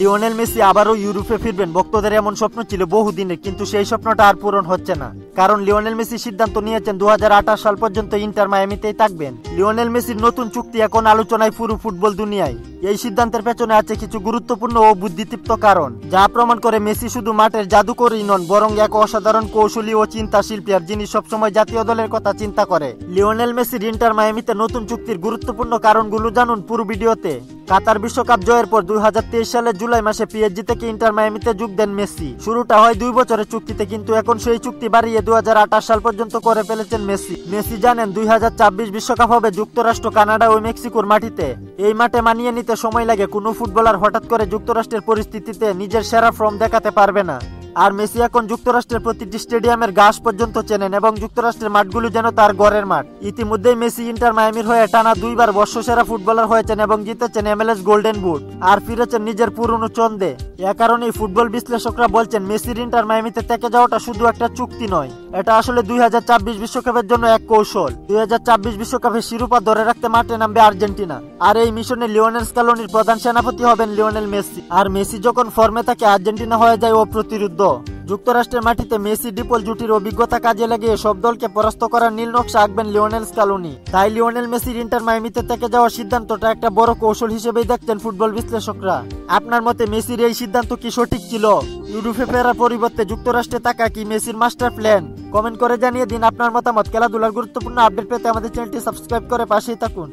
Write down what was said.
Lionel Messi আবারও ইউরোপে ফিরবেন, ভক্তদের এমন স্বপ্ন ছিল বহুদিনের, কিন্তু সেই স্বপ্নটা আর পূরণ হচ্ছে না। কারণ লিওনেল মেসি সিদ্ধান্ত নিয়েছেন 2028 সাল পর্যন্ত ইন্টার মায়ামিতেই থাকবেন। লিওনেল মেসির নতুন চুক্তি এখন আলোচনায় পুরো ফুটবল দুনিয়ায়। এই সিদ্ধান্তের পেছনে আছে কিছু গুরুত্বপূর্ণ ও বুদ্ধিদীপ্ত কারণ, যা প্রমাণ করে মেসি শুধু মাঠের জাদুকরই নন, বরং এক অসাধারণ কৌশলী ও চিন্তা শিল্পী, আর যিনি সবসময় জাতীয় দলের কথা চিন্তা করে। লিওনেল মেসির ইন্টার মায়ামিতে নতুন চুক্তির গুরুত্বপূর্ণ কারণগুলো জানুন পুরো ভিডিওতে। কাতার বিশ্বকাপ জয়ের পর 2023 সালের জুলাই মাসে পিএসজি থেকে ইন্টার মায়ামিতে যোগ দেন মেসি। শুরুটা হয় 2 বছরের চুক্তিতে, কিন্তু এখন সেই চুক্তি বাড়িয়ে 2028 সাল পর্যন্ত করে ফেলেছেন মেসি। মেসি জানেন 2026 বিশ্বকাপ হবে যুক্তরাষ্ট্র, কানাডা ও মেক্সিকোর মাটিতে। এই মাঠে মানিয়ে নিতে সময় লাগে। কোনো ফুটবলার হঠাৎ করে যুক্তরাষ্ট্রের পরিস্থিতিতে নিজের সেরা ফর্ম দেখাতে পারবে না। আর মেসি এখন যুক্তরাষ্ট্রের প্রতিটি স্টেডিয়ামের ঘাস পর্যন্ত চেনেন এবং যুক্তরাষ্ট্রের মাঠগুলো যেন তার ঘরের মাঠ। ইতিমধ্যেই মেসি ইন্টার মায়ামির হয়ে টানা 2 বার বর্ষসেরা ফুটবলার হয়েছেন এবং জিতেছেন MLS গোল্ডেন বুট, আর ফিরেছেন নিজের পুরনো ছন্দে। এ কারণেই ফুটবল বিশ্লেষকরা বলছেন মেসির ইন্টার মায়ামিতে থেকে যাওয়াটা শুধু একটা চুক্তি নয়, এটা আসলে 2026 বিশ্বকাপের জন্য এক কৌশল। 2026 বিশ্বকাপের শিরোপা ধরে রাখতে মাঠে নামবে আর্জেন্টিনা, আর এই মিশনে লিওনেল স্ক্যালোনির প্রধান সেনাপতি হবেন লিওনেল মেসি। আর মেসি যখন ফর্মে থাকে আর্জেন্টিনা হয়ে যায় অপ্রতিরোধ্য। যুক্তরাষ্ট্রের মাটিতে মেসি ডিপল জুটির অভিজ্ঞতা কাজে লাগিয়ে সব দলকে পরাস্ত করার নীল নকশা আঁকবেন লিওনেল স্ক্যালোনি। তাই লিওনেল মেসির ইন্টার মায়ামিতে থেকে যাওয়ার সিদ্ধান্তটা একটা বড় কৌশল হিসেবেই দেখছেন ফুটবল বিশ্লেষকরা। আপনার মতে মেসির এই সিদ্ধান্ত কি সঠিক ছিল? ইউরোপে ফেরার পরিবর্তে যুক্তরাষ্ট্রে থাকা কি মেসির মাস্টার প্ল্যান? কমেন্ট করে জানিয়ে দিন আপনার মতামত। খেলাধুলার গুরুত্বপূর্ণ আপডেট পেতে আমাদের চ্যানেলটি সাবস্ক্রাইব করে পাশেই থাকুন।